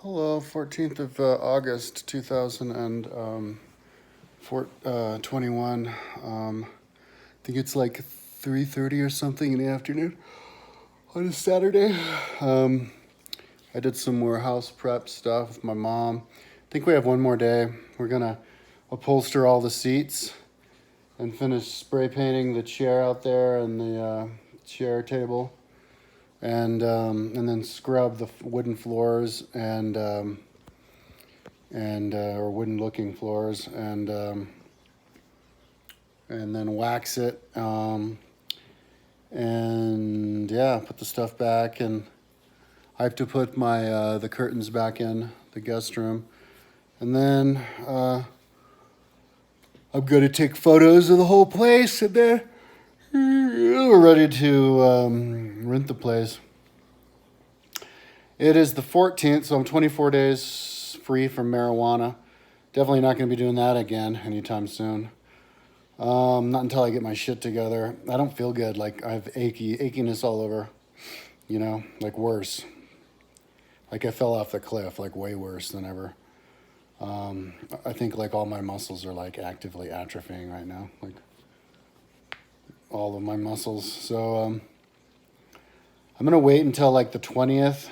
Hello, 14th of August, 2021. I think it's like 3:30 or something in the afternoon on a Saturday. Um, I did some more house prep stuff with my mom. I think we have one more day. We're gonna upholster all the seats and finish spray painting the chair out there and the chair table, and then scrub the wooden floors and or wooden looking floors and then wax it, and yeah, put the stuff back. And I have to put my the curtains back in the guest room, and then I'm gonna take photos of the whole place, and then we're ready to rent the place. It is the 14th, so I'm 24 days free from marijuana. Definitely not going to be doing that again anytime soon. Not until I get my shit together. I don't feel good. Like I have achiness all over, like worse. Like I fell off the cliff, like way worse than ever. I think like all my muscles are like actively atrophying right now, like all of my muscles. So I'm gonna wait until like the 20th,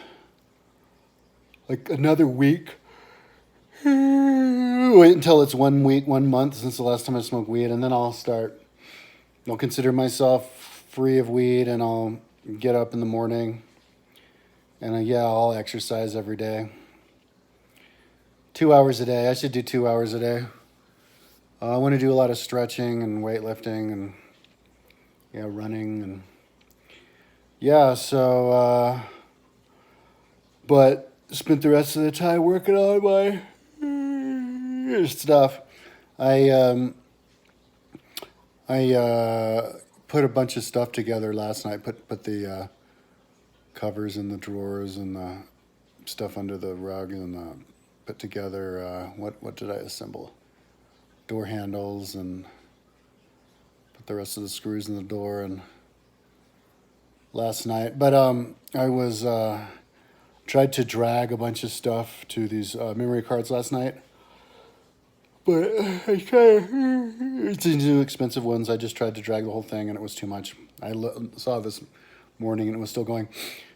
like another week. Wait until it's 1 week, 1 month since the last time I smoked weed, and then I'll consider myself free of weed, and I'll get up in the morning, and I'll exercise every day. 2 hours a day. I should do 2 hours a day. I want to do a lot of stretching and weightlifting and running and but spent the rest of the time working on my stuff. I put a bunch of stuff together last night. Put the covers in the drawers and the stuff under the rug, and put together what did I assemble? Door handles, and put the rest of the screws in the door. And last night, but I was tried to drag a bunch of stuff to these memory cards last night. But it's these new expensive ones. I just tried to drag the whole thing, and it was too much. I saw this morning, and it was still going,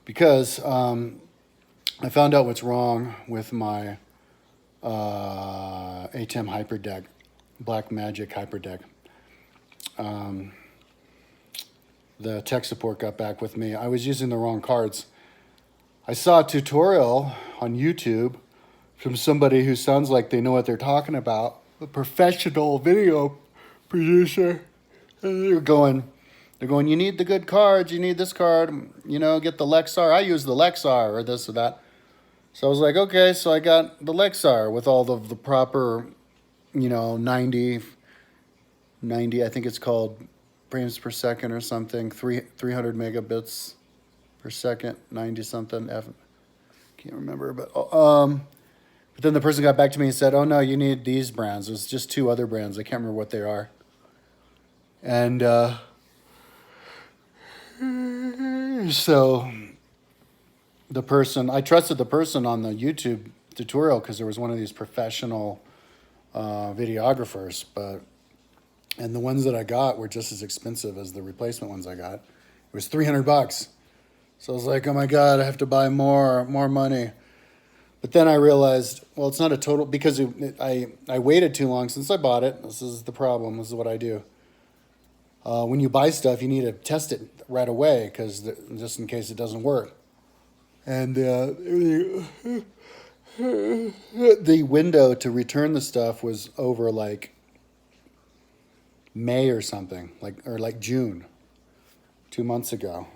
because I found out what's wrong with my ATEM Hyperdeck, Black Magic Hyperdeck. The tech support got back with me. I was using the wrong cards. I saw a tutorial on YouTube from somebody who sounds like they know what they're talking about, a professional video producer. And they're going, you need the good cards, you need this card, get the Lexar. I use the Lexar or this or that. So I was like, okay, so I got the Lexar with all of the proper, 90, I think it's called frames per second or something, 300 megabits per second, 90 something, can't remember, but then the person got back to me and said, oh no, you need these brands. There's just two other brands. I can't remember what they are. And so I trusted the person on the YouTube tutorial because there was one of these professional videographers, and the ones that I got were just as expensive as the replacement ones I got. It was $300. So I was like, oh my God, I have to buy more money. But then I realized, well, it's not a total, because I waited too long since I bought it. This is the problem. This is what I do. When you buy stuff, you need to test it right away, because just in case it doesn't work. And the window to return the stuff was over like May or something, like June, 2 months ago.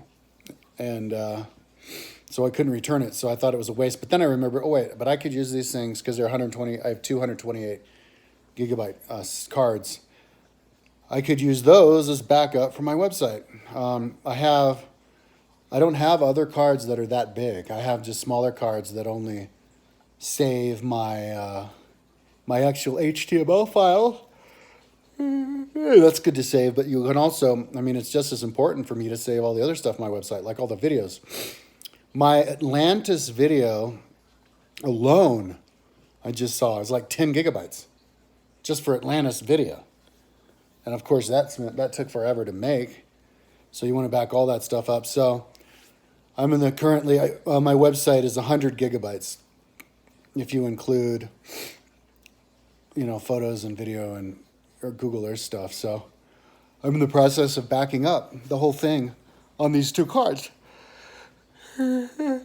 And so I couldn't return it, so I thought it was a waste. But then I remember, but I could use these things because they're 120. I have 228 gigabyte cards. I could use those as backup for my website. I don't have other cards that are that big. I have just smaller cards that only save my my actual HTML file. That's good to save, but you can also, it's just as important for me to save all the other stuff on my website, like all the videos. My Atlantis video alone, I just saw, it was like 10 gigabytes just for Atlantis video. And of course, that took forever to make. So you want to back all that stuff up. So I'm in the currently, my website is 100 gigabytes if you include, photos and video and or Google Earth stuff. So I'm in the process of backing up the whole thing on these two cards. I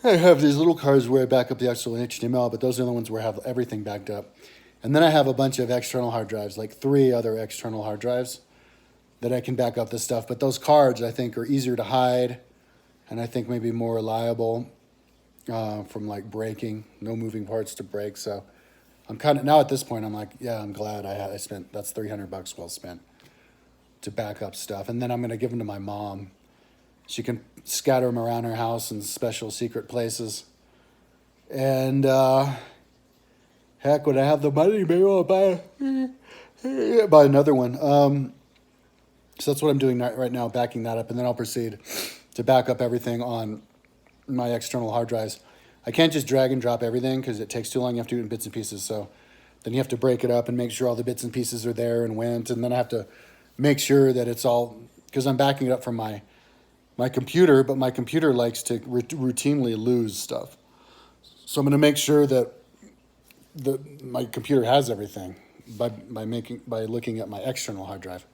have these little cards where I back up the actual HTML, but those are the ones where I have everything backed up. And then I have a bunch of external hard drives, like 3 other external hard drives that I can back up this stuff. But those cards, I think, are easier to hide, and I think maybe more reliable from like breaking, no moving parts to break. So I'm kind of, now at this point, I'm like, yeah, I'm glad I spent, that's $300 well spent to back up stuff. And then I'm going to give them to my mom. She can scatter them around her house in special secret places. And heck, when I have the money, maybe I'll buy another one. So that's what I'm doing right now, backing that up. And then I'll proceed to back up everything on my external hard drives. I can't just drag and drop everything because it takes too long. You have to do it in bits and pieces. So then you have to break it up and make sure all the bits and pieces are there and went. And then I have to make sure that it's all, because I'm backing it up from my computer, but my computer likes to routinely lose stuff. So I'm going to make sure that my computer has everything by looking at my external hard drive,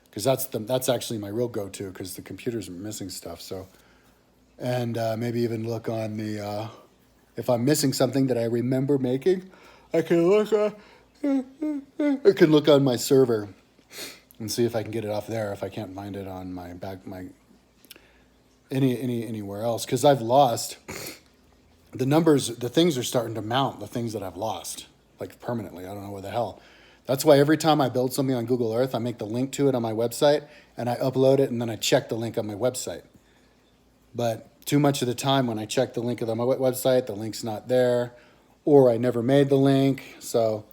because that's actually my real go-to, because the computer's missing stuff. So, and maybe even look on the if I'm missing something that I remember making, I can look on my server and see if I can get it off there if I can't find it on my anywhere else, because I've lost the numbers. The things are starting to mount, the things that I've lost, like permanently. I don't know where the hell. That's why every time I build something on Google Earth, I make the link to it on my website and I upload it, and then I check the link on my website. But too much of the time when I check the link on my website, the link's not there, or I never made the link. So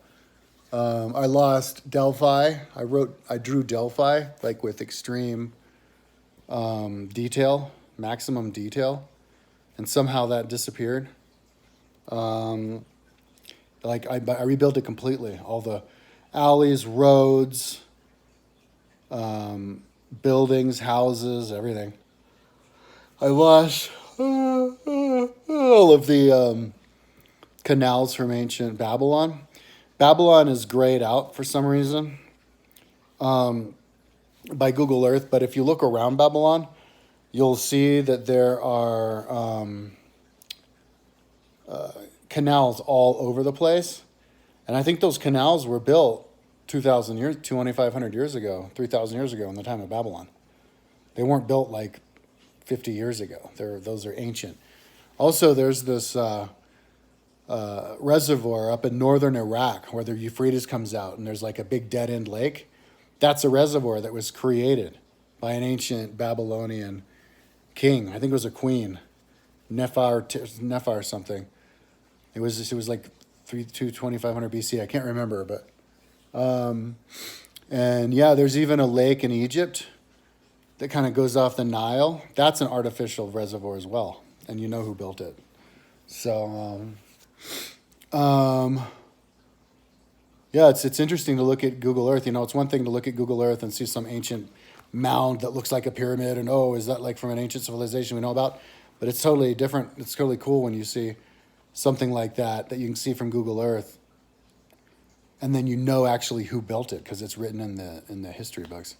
I lost Delphi. I drew Delphi like with extreme detail, maximum detail, and somehow that disappeared. I rebuilt it completely. All the alleys, roads, buildings, houses, everything. I lost all of the canals from ancient Babylon. Babylon is grayed out for some reason by Google Earth, but if you look around Babylon, you'll see that there are canals all over the place. And I think those canals were built 2,500 years ago, 3,000 years ago in the time of Babylon. They weren't built like 50 years ago. Those are ancient. Also, there's this reservoir up in northern Iraq where the Euphrates comes out, and there's like a big dead-end lake. That's a reservoir that was created by an ancient Babylonian king. I think it was a queen, Nephar or something. It was like 2,500 BC. I can't remember, but and yeah, there's even a lake in Egypt that kind of goes off the Nile. That's an artificial reservoir as well, and you know who built it. So yeah, it's interesting to look at Google Earth. It's one thing to look at Google Earth and see some ancient mound that looks like a pyramid, and is that like from an ancient civilization we know about? But it's totally different. It's totally cool when you see something like that you can see from Google Earth, and then actually who built it, because it's written in the history books.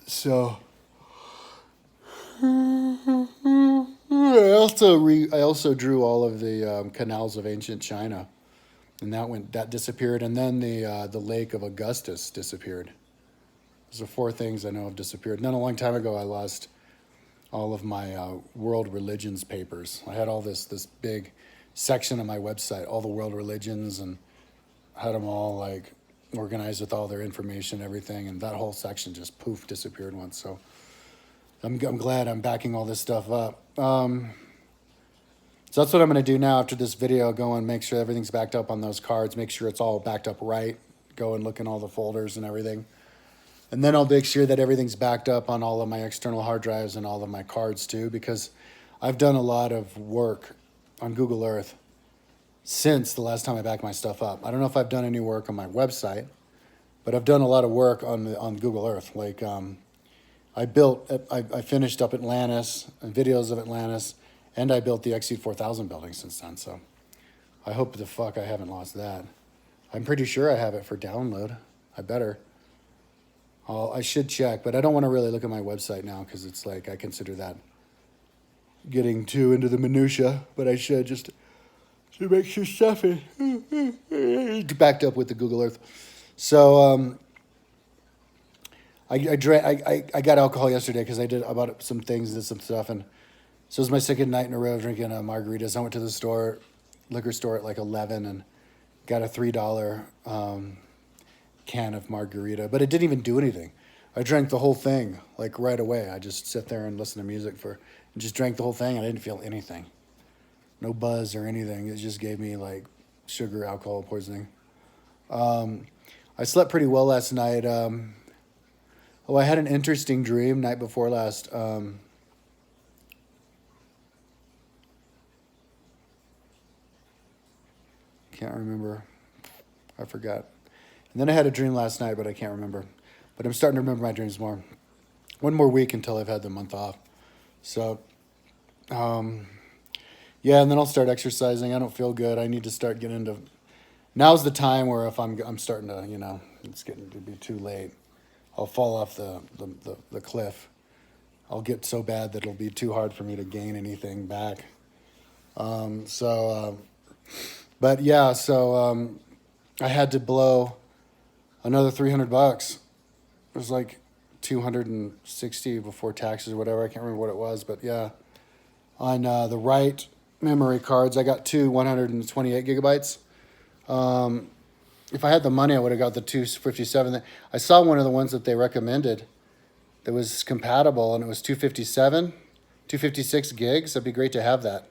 So I also drew all of the canals of ancient China, and that disappeared, and then the Lake of Augustus disappeared. Those are 4 things I know have disappeared. And then a long time ago, I lost all of my world religions papers. I had all this big section on my website, all the world religions, and had them all like organized with all their information and everything, and that whole section just poof disappeared once. So I'm glad I'm backing all this stuff up. So that's what I'm going to do now after this video. Go and make sure everything's backed up on those cards. Make sure it's all backed up right. Go and look in all the folders and everything. And then I'll make sure that everything's backed up on all of my external hard drives and all of my cards too, because I've done a lot of work on Google Earth since the last time I backed my stuff up. I don't know if I've done any work on my website, but I've done a lot of work on Google Earth. Like I finished up Atlantis and videos of Atlantis, and I built the XC4000 building since then. So I hope the fuck I haven't lost that. I'm pretty sure I have it for download. I better. I should check, but I don't want to really look at my website now because it's like I consider that getting too into the minutia. But I should just to make sure stuff is backed up with the Google Earth. So I got alcohol yesterday because I bought some things and some stuff, and so it was my second night in a row of drinking margaritas. I went to the liquor store at like 11 and got a $3 can of margarita, but it didn't even do anything. I drank the whole thing like right away. I just sit there and listen to music and just drank the whole thing. And I didn't feel anything, no buzz or anything. It just gave me like sugar alcohol poisoning. I slept pretty well last night. I had an interesting dream night before last. Can't remember. I forgot. And then I had a dream last night, but I can't remember. But I'm starting to remember my dreams more. One more week until I've had the month off. So, yeah, and then I'll start exercising. I don't feel good. I need to start getting into... Now's the time where if I'm starting to, it's getting to be too late. I'll fall off the cliff. I'll get so bad that it'll be too hard for me to gain anything back. But yeah, so I had to blow another $300. It was like 260 before taxes or whatever. I can't remember what it was, but yeah. On the right memory cards, I got two 128 gigabytes. If I had the money, I would have got the 257. I saw one of the ones that they recommended that was compatible, and it was 256 gigs. That'd be great to have that,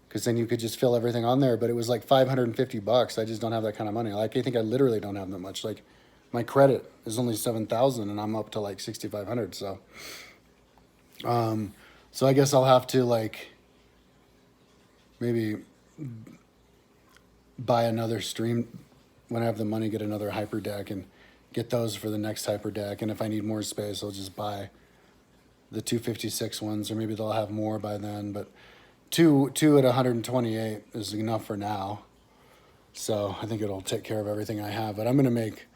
because then you could just fill everything on there. But it was like $550. I just don't have that kind of money. Like, I think I literally don't have that much. Like, my credit is only 7,000, and I'm up to like 6,500. So, so I guess I'll have to like maybe buy another stream when I have the money, get another hyperdeck and get those for the next hyperdeck. And if I need more space, I'll just buy the 256 ones, or maybe they'll have more by then. But two at 128 is enough for now. So I think it'll take care of everything I have. But I'm gonna make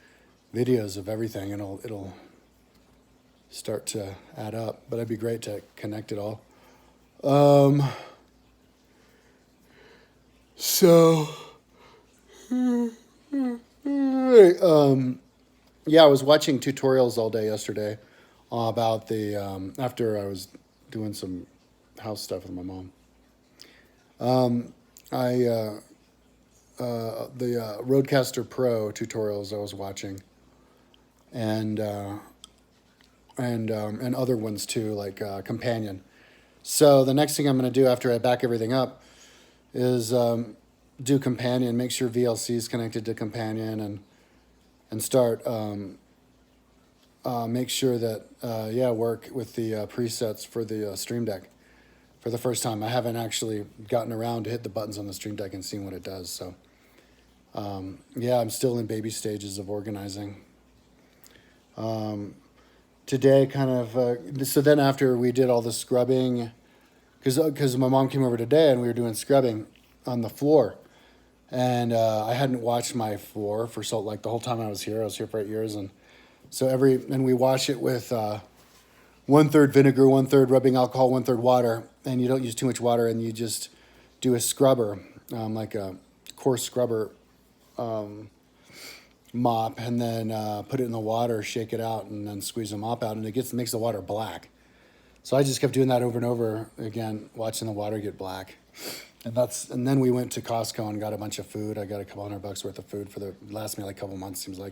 videos of everything, and it'll start to add up. But it'd be great to connect it all. Yeah, I was watching tutorials all day yesterday about the after I was doing some house stuff with my mom. The Rodecaster Pro tutorials I was watching, and other ones too, like Companion. So the next thing I'm going to do after I back everything up is do Companion, make sure VLC is connected to Companion, and start make sure that work with the presets for the Stream Deck for the first time. I haven't actually gotten around to hit the buttons on the Stream Deck and seeing what it does. So I'm still in baby stages of organizing. Today kind of so then after we did all the scrubbing, because my mom came over today and we were doing scrubbing on the floor. And I hadn't washed my floor for like the whole time I was here for 8 years, and so we wash it with 1/3 vinegar, 1/3 rubbing alcohol, 1/3 water, and you don't use too much water, and you just do a scrubber, like a coarse scrubber mop, and then put it in the water, shake it out, and then squeeze the mop out, and makes the water black. So I just kept doing that over and over again, watching the water get black. And then we went to Costco and got a bunch of food. I got a couple $100 worth of food for last me like a couple months, seems like.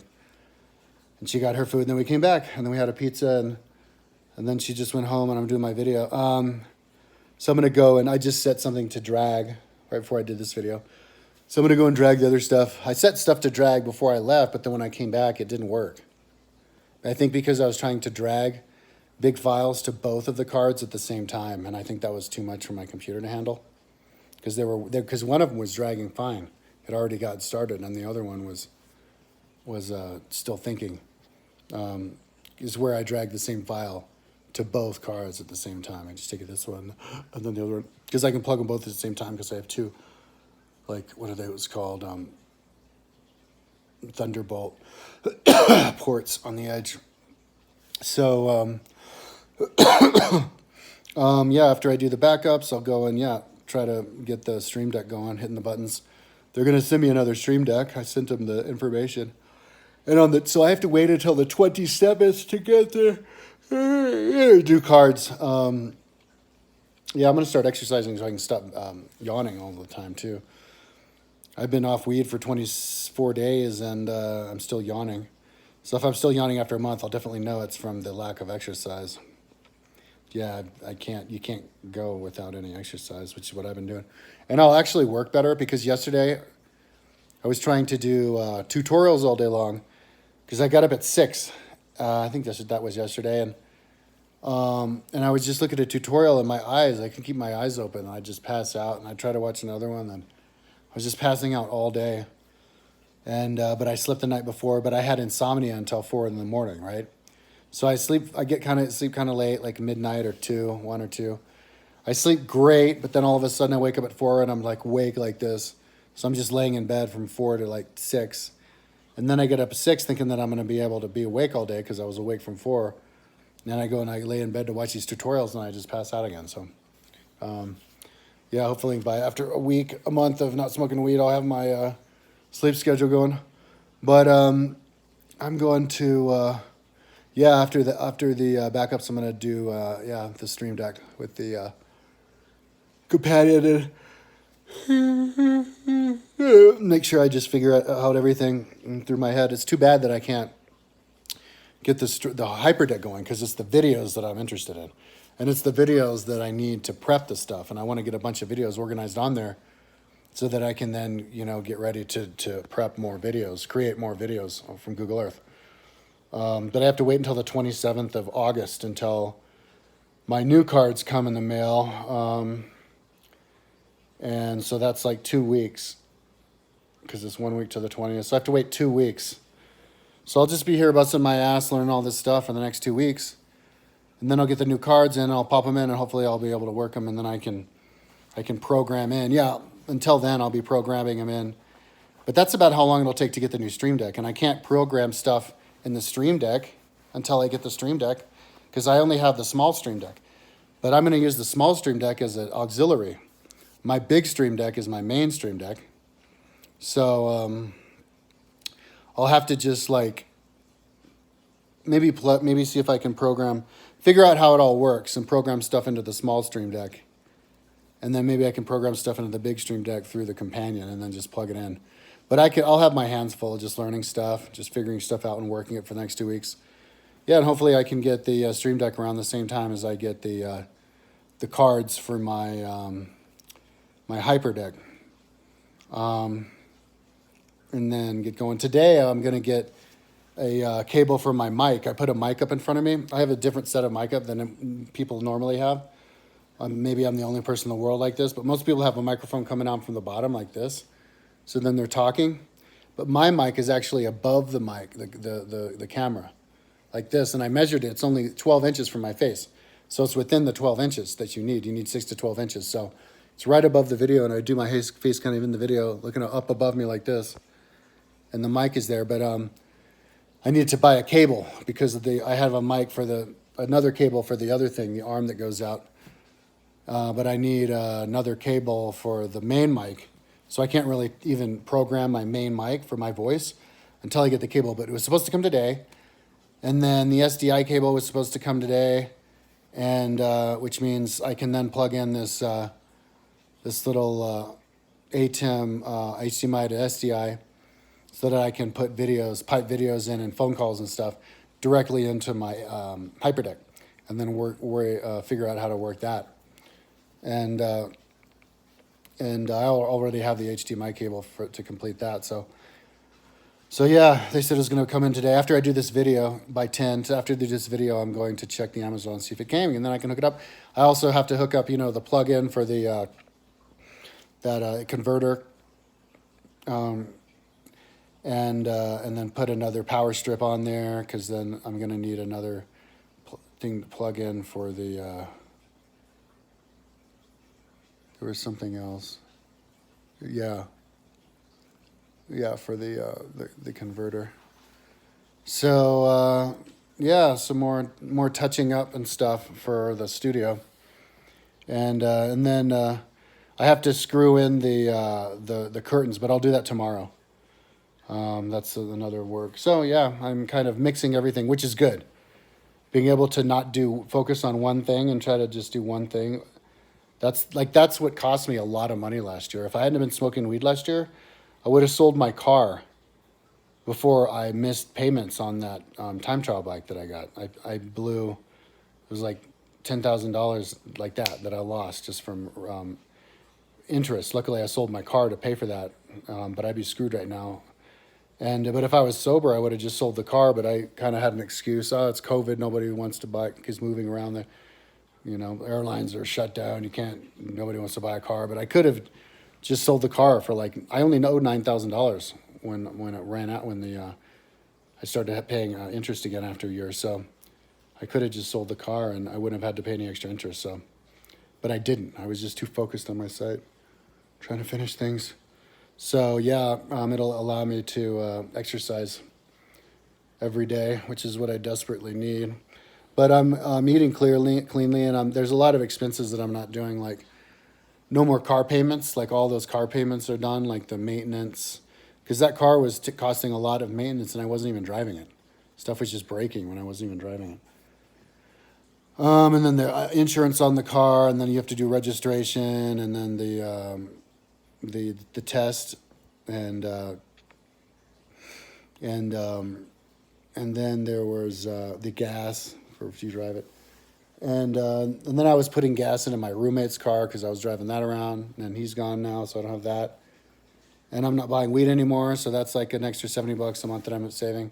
And she got her food, and then we came back, and then we had a pizza, and then she just went home, and I'm doing my video. So I'm gonna go, and I just set something to drag right before I did this video. So I'm gonna go and drag the other stuff. I set stuff to drag before I left, but then when I came back, it didn't work. I think because I was trying to drag big files to both of the cards at the same time, and I think that was too much for my computer to handle. Because one of them was dragging fine, it already got started, and the other one was still thinking. Is where I drag the same file to both cards at the same time. I just take it this one and then the other one, because I can plug them both at the same time because I have two, like, what are they? It was called Thunderbolt ports on the edge. So yeah, after I do the backups, I'll go and try to get the Stream Deck going, hitting the buttons. They're gonna send me another Stream Deck. I sent them the information, and so I have to wait until the 27th to get the do cards. Yeah, I'm gonna start exercising so I can stop yawning all the time too. I've been off weed for 24 days and I'm still yawning. So if I'm still yawning after a month, I'll definitely know it's from the lack of exercise. Yeah, you can't go without any exercise, which is what I've been doing. And I'll actually work better because yesterday I was trying to do tutorials all day long because I got up at 6. I think that was yesterday. And I was just looking at a tutorial and I can keep my eyes open and I just pass out and I try to watch another one and I was just passing out all day. And but I slept the night before, but I had insomnia until 4 in the morning, right? So I sleep kind of late, like midnight or 1 or 2. I sleep great, but then all of a sudden I wake up at 4 and I'm like awake like this. So I'm just laying in bed from 4 to like 6. And then I get up at 6 thinking that I'm going to be able to be awake all day because I was awake from 4. And then I go and I lay in bed to watch these tutorials and I just pass out again. So, yeah, hopefully after a month of not smoking weed, I'll have my sleep schedule going. But I'm going to, after the backups, I'm going to do, the Stream Deck with the companion and make sure I just figure out everything through my head. It's too bad that I can't get the hyperdeck going because it's the videos that I'm interested in. And it's the videos that I need to prep the stuff. And I want to get a bunch of videos organized on there so that I can then, get ready to prep more videos, create more videos from Google Earth. But I have to wait until the 27th of August until my new cards come in the mail. And so that's like 2 weeks because it's 1 week to the 20th. So I have to wait 2 weeks. So I'll just be here busting my ass, learning all this stuff for the next 2 weeks. And then I'll get the new cards in, I'll pop them in, and hopefully I'll be able to work them, and then I can program in. Yeah, until then I'll be programming them in. But that's about how long it'll take to get the new Stream Deck. And I can't program stuff in the Stream Deck until I get the Stream Deck because I only have the small Stream Deck. But I'm going to use the small Stream Deck as an auxiliary. My big Stream Deck is my main Stream Deck. So I'll have to just maybe see if I can figure out how it all works and program stuff into the small Stream Deck. And then maybe I can program stuff into the big Stream Deck through the companion and then just plug it in. But I'll have my hands full just learning stuff, just figuring stuff out and working it for the next 2 weeks. Yeah, and hopefully I can get the Stream Deck around the same time as I get the cards for my my hyperdeck. And then get going. Today I'm going to get a cable for my mic. I put a mic up in front of me. I have a different set of mic up than people normally have. Maybe I'm the only person in the world like this, but most people have a microphone coming out from the bottom like this. So then they're talking. But my mic is actually above the mic, the camera, like this. And I measured it. It's only 12 inches from my face. So it's within the 12 inches that you need. You need 6 to 12 inches. So it's right above the video, and I do my face kind of in the video, looking up above me like this. And the mic is there, but I need to buy a cable because I have a mic for another cable for the other thing, the arm that goes out. But I need another cable for the main mic. So I can't really even program my main mic for my voice until I get the cable. But it was supposed to come today. And then the SDI cable was supposed to come today, and which means I can then plug in this little ATEM HDMI to SDI so that I can put pipe videos in and phone calls and stuff directly into my hyperdeck, and then figure out how to work that. And I already have the HDMI cable to complete that. So So yeah, they said it was going to come in today. After I do this video by 10, so after I do this video, I'm going to check the Amazon and see if it came, and then I can hook it up. I also have to hook up, the plug-in for the that converter, and then put another power strip on there, because then I'm going to need another thing to plug in for the. There was something else. Yeah. Yeah, for the converter. So yeah, some more touching up and stuff for the studio, and then I have to screw in the curtains, but I'll do that tomorrow. That's another work. So yeah, I'm kind of mixing everything, which is good. Being able to not focus on one thing and try to just do one thing. That's what cost me a lot of money last year. If I hadn't been smoking weed last year, I would have sold my car before I missed payments on that time trial bike that I got. I blew, it was like $10,000 like that I lost just from interest. Luckily, I sold my car to pay for that, but I'd be screwed right now. But if I was sober, I would have just sold the car, but I kind of had an excuse. Oh, it's COVID. Nobody wants to buy, because moving around the, airlines are shut down. Nobody wants to buy a car. But I could have just sold the car for I only owed $9,000 when it ran out, I started paying interest again after a year. So I could have just sold the car and I wouldn't have had to pay any extra interest. So, but I didn't. I was just too focused on my site, trying to finish things. So yeah, it'll allow me to exercise every day, which is what I desperately need. But I'm eating cleanly, and there's a lot of expenses that I'm not doing, like no more car payments. Like all those car payments are done, like the maintenance, because that car was costing a lot of maintenance, and I wasn't even driving it. Stuff was just breaking when I wasn't even driving it. And then the insurance on the car, and then you have to do registration, and then the test, and then there was the gas for if you drive it, and then I was putting gas into my roommate's car because I was driving that around, and he's gone now, so I don't have that, and I'm not buying weed anymore, so that's like an extra $70 a month that I'm saving.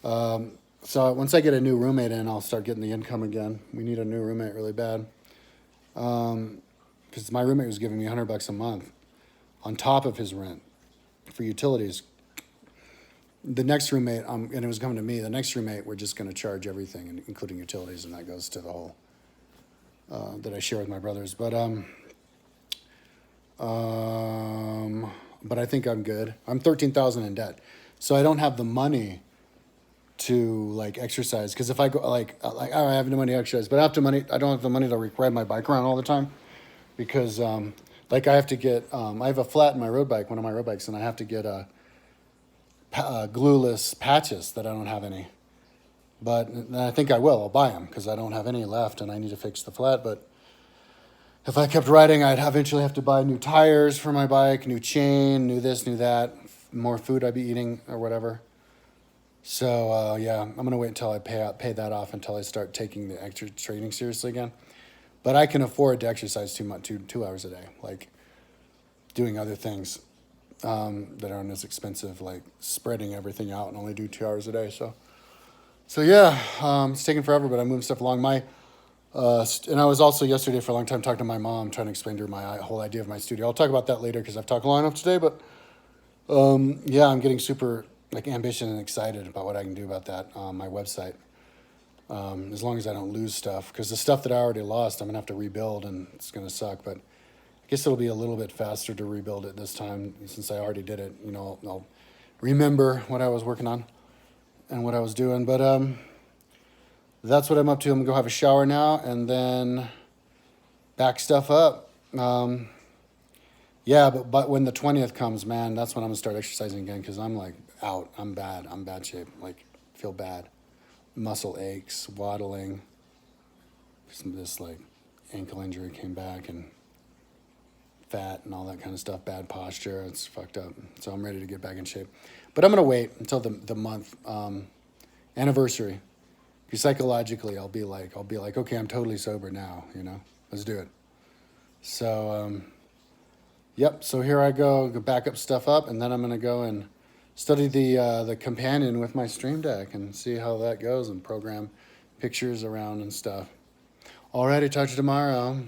So once I get a new roommate in, I'll start getting the income again. We need a new roommate really bad, because my roommate was giving me $100 a month on top of his rent for utilities. The next roommate, and it was coming to me, the next roommate, we're just going to charge everything, including utilities, and that goes to the whole, that I share with my brothers. But I think I'm good. I'm $13,000 in debt, so I don't have the money to exercise. Because if I go oh, I have no money to exercise, but I don't have the money to ride my bike around all the time, because I have to get I have a flat in my road bike, one of my road bikes, and I have to get glueless patches that I don't have any. But I think I will. I'll buy them because I don't have any left, and I need to fix the flat. But if I kept riding, I'd eventually have to buy new tires for my bike, new chain, new this, new that, more food I'd be eating or whatever. So yeah, I'm gonna wait until I pay that off until I start taking the extra training seriously again. But I can afford to exercise 2 hours a day, doing other things that aren't as expensive, like spreading everything out, and only do 2 hours a day. So yeah, it's taking forever, but I'm moving stuff along. And I was also yesterday for a long time talking to my mom, trying to explain to her my whole idea of my studio. I'll talk about that later because I've talked long enough today. But yeah, I'm getting super ambitious and excited about what I can do about that on my website. As long as I don't lose stuff, because the stuff that I already lost, I'm gonna have to rebuild, and it's gonna suck. But I guess it'll be a little bit faster to rebuild it this time since I already did it. I'll remember what I was working on and what I was doing. But that's what I'm up to. I'm gonna go have a shower now and then back stuff up. Yeah, but when the 20th comes, man, that's when I'm gonna start exercising again, because I'm out. I'm bad. I'm bad shape. Feel bad. Muscle aches, waddling. This ankle injury came back, and fat and all that kind of stuff. Bad posture. It's fucked up. So I'm ready to get back in shape. But I'm gonna wait until the month anniversary. Because psychologically, I'll be like, okay, I'm totally sober now. Let's do it. So yep. So here I go back up stuff up, and then I'm gonna go and study the companion with my Stream Deck and see how that goes and program pictures around and stuff. Alrighty, talk to you tomorrow.